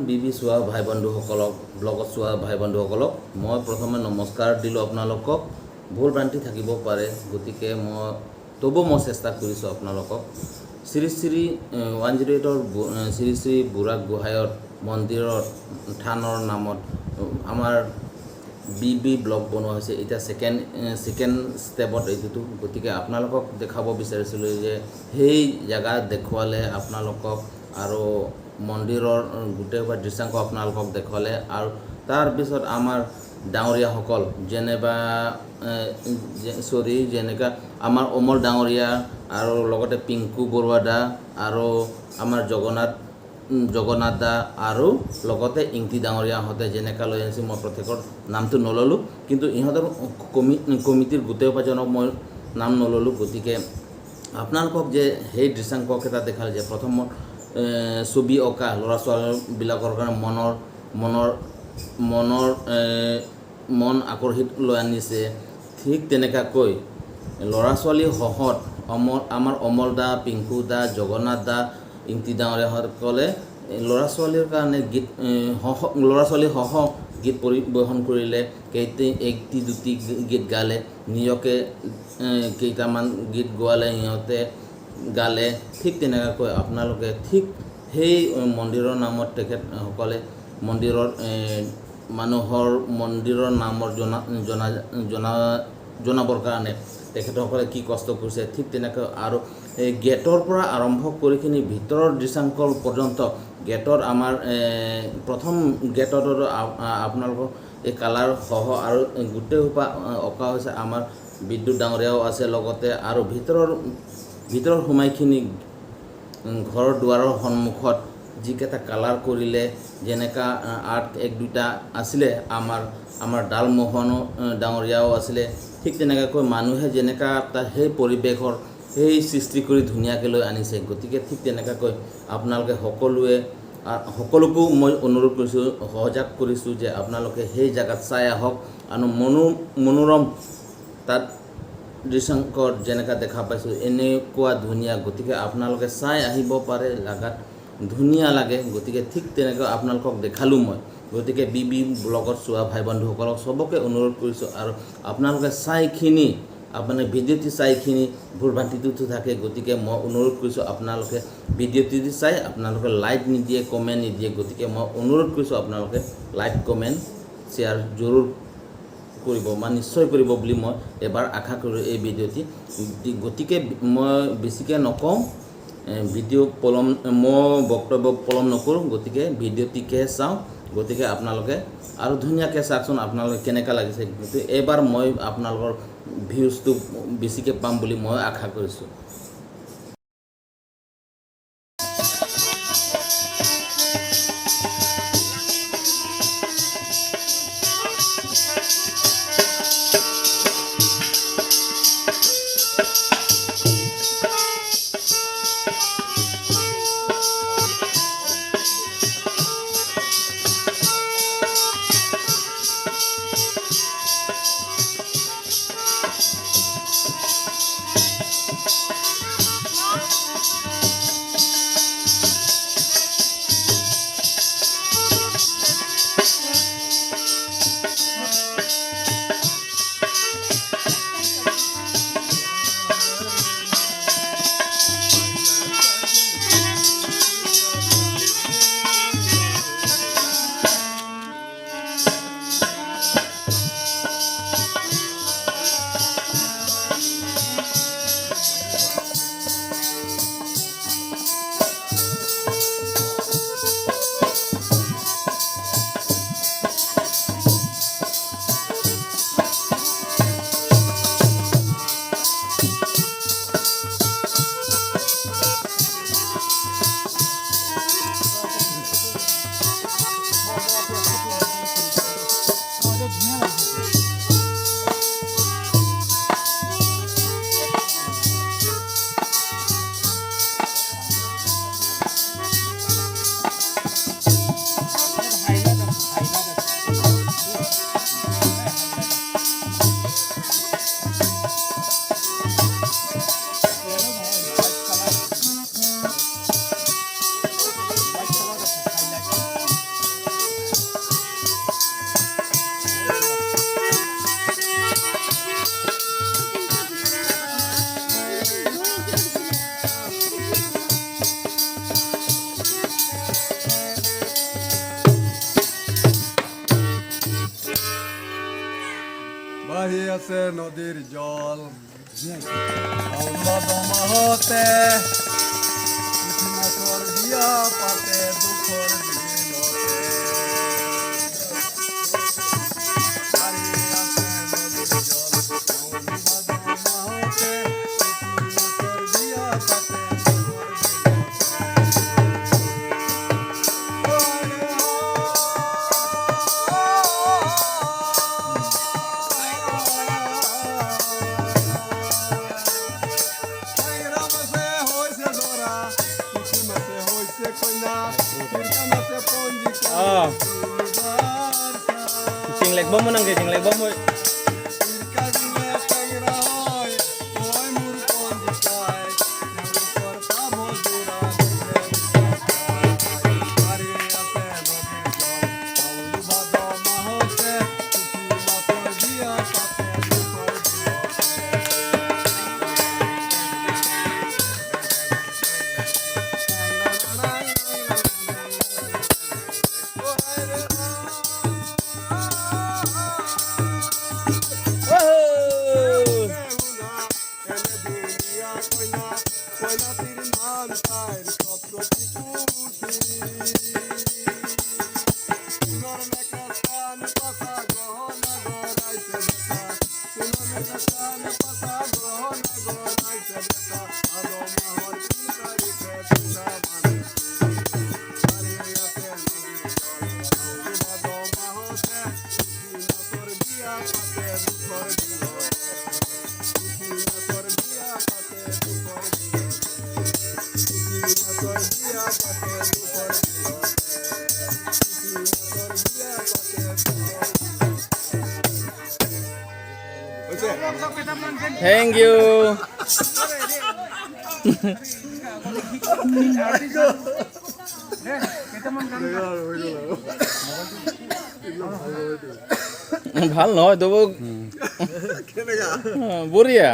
বিবি চোৱা ভাই বন্ধুসকলক ব্লগত চোৱা ভাই বন্ধুসকলক মই প্ৰথমে নমস্কাৰ দিলোঁ আপোনালোকক ভুল ভ্ৰান্তি থাকিব পাৰে গতিকে মই চেষ্টা কৰিছোঁ আপোনালোকক শ্ৰী শ্ৰী 108ৰ শ্ৰী শ্ৰী বুঢ়া গোহাঁইৰ মন্দিৰৰ থানৰ নামত আমাৰ বিবি ব্লগ বনোৱা হৈছে এতিয়া সেকেন্ড ষ্টেপত এইটো গতিকে আপোনালোকক দেখাব বিচাৰিছিলোঁ যে সেই জায়গা দেখুৱালে আপোনালোকক আৰু মন্দিৰৰ গোটেই দৃশ্যাংশ আপোনালোকক দেখুৱালে আৰু তাৰ পিছত আমাৰ ডাঙৰীয়াসকল যেনেকা আমাৰ অমল ডাঙৰীয়া আৰু লগতে পিংকু বৰুৱা দা আৰু আমাৰ জগন্নাথ দা আৰু লগতে ইংতি ডাঙৰীয়াহঁতে যেনেকা লৈ আহিছে মই প্ৰত্যেকৰ নামটো নল'লোঁ কিন্তু ইহঁতৰ কমিটিৰ গোটেইজনক মই নাম নল'লোঁ গতিকে আপোনালোকক যে সেই দৃশ্যাংশকেইটা দেখালে যে প্ৰথমত ছবি অঁকা ল'ৰা ছোৱালীবিলাকৰ কাৰণে মন আকৰ্ষিত লৈ আনিছে ঠিক তেনেকাকৈ ল'ৰা ছোৱালী সহত আমাৰ অমল দা পিংকু দা জগন্নাথ দা ইংতি ডাঙৰীয়াসকলে ল'ৰা ছোৱালীৰ কাৰণে ল'ৰা ছোৱালী সহ গীত পৰিৱেশন কৰিলে একটি দুটি গীত গালে নিজকে কেইটামান গীত গোৱালে সিহঁতে গালে ঠিক তেনেকৈ আপোনালোকে ঠিক সেই মন্দিৰৰ নামত তেখেতসকলে মন্দিৰৰ মানুহৰ মন্দিৰৰ নামৰ জনাবৰ কাৰণে তেখেতসকলে কি কষ্ট কৰিছে ঠিক তেনেকৈ আৰু এই গেটৰ পৰা আৰম্ভ কৰিখিনি ভিতৰৰ দৃশ্যাংশ পৰ্যন্ত গেটৰ আমাৰ প্ৰথম গেটত আপোনালোকৰ এই কালাৰ সহ আৰু গোটেই সোপা অঁকা হৈছে আমাৰ বিদ্যুৎ ডাঙৰীয়াও আছে লগতে আৰু ভিতৰৰ সোমাইখিনি ঘৰৰ দুৱাৰৰ সন্মুখত যিকেইটা কালাৰ কৰিলে যেনেকা আৰ্ট এক দুটা আছিলে আমাৰ ডালমোহন ডাঙৰীয়াও আছিলে ঠিক তেনেকৈ মানুহে যেনেকা সেই পৰিৱেশৰ সেই সৃষ্টি কৰি ধুনীয়াকৈ লৈ আনিছে গতিকে ঠিক তেনেকৈ আপোনালোকে সকলোকো মই অনুৰোধ কৰিছোঁ সহযোগ কৰিছোঁ যে আপোনালোকে সেই জেগাত চাই আহক আৰু মনোৰম তাত দৃশ্যাংশৰ যেনেকা দেখা পাইছোঁ এনেকুৱা ধুনীয়া গতিকে আপোনালোকে চাই আহিব পাৰে জাগাত ধুনীয়া লাগে গতিকে ঠিক তেনেকৈ আপোনালোকক দেখালোঁ মই গতিকে বিবি ব্লগত চোৱা ভাই বন্ধুসকলক চবকে অনুৰোধ কৰিছোঁ আৰু আপোনালোকে চাইখিনি আপোনাৰ ভিডিঅ'টি চাইখিনি ভুল ভ্ৰান্তিটো থাকে গতিকে মই অনুৰোধ কৰিছোঁ আপোনালোকে ভিডিঅ'টি চাই আপোনালোকে লাইক নিদিয়ে কমেণ্ট নিদিয়ে গতিকে মই অনুৰোধ কৰিছোঁ আপোনালোকে লাইক কমেণ্ট শ্বেয়াৰ জৰুৰ কৰিব নিশ্চয় কৰিব বুলি মই এবাৰ আশা কৰোঁ এই ভিডিঅ'টি গতিকে মই বেছিকৈ নকওঁ মই বক্তব্য পলম নকৰোঁ গতিকে ভিডিঅ'টিকে চাওঁ গতিকে আপোনালোকে আৰু ধুনীয়াকৈ চাওকচোন আপোনালোকে কেনেকুৱা লাগিছে কিন্তু এইবাৰ মই আপোনালোকৰ ভিউজটো বেছিকৈ পাম বুলি মই আশা কৰিছোঁ বহি আছে নদীর জল আল্লাহ দমাহতে মাছর বিয়া পাতে দুঃখর দিনতে বহি আছে নদীর জল আল্লাহ দমাহতে মাছর বিয়া পাতে দুঃখর Sing like bom menang sing like bom oi. Thank you. ভাল নহয় তবু বঢ়িয়া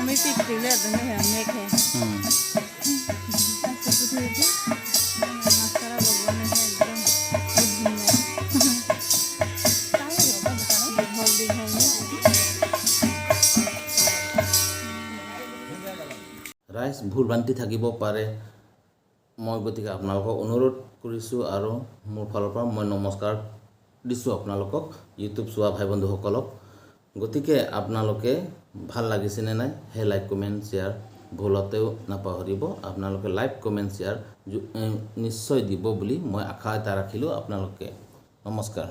ไม่ติดสีเลือดตรงนี้เหรอไม่แค่ৰাইজ ভুল ভ্ৰান্তি থাকিব পাৰে মই গতিকে আপোনালোকক অনুৰোধ কৰিছোঁ আৰু মোৰ ফালৰ পৰা মই নমস্কাৰ দিছোঁ আপোনালোকক ইউটিউব চোৱা ভাই বন্ধুসকলক গতিকে আপোনালোকে ভাল লাগিছেনে নাই হে লাইক কমেণ্ট শ্বেয়াৰ ভুলতেও নাপাহৰিব আপোনালোকে লাইক কমেণ্ট শ্বেয়াৰ নিশ্চয় দিব বুলি মই আশা এটা ৰাখিলোঁ আপোনালোকে নমস্কাৰ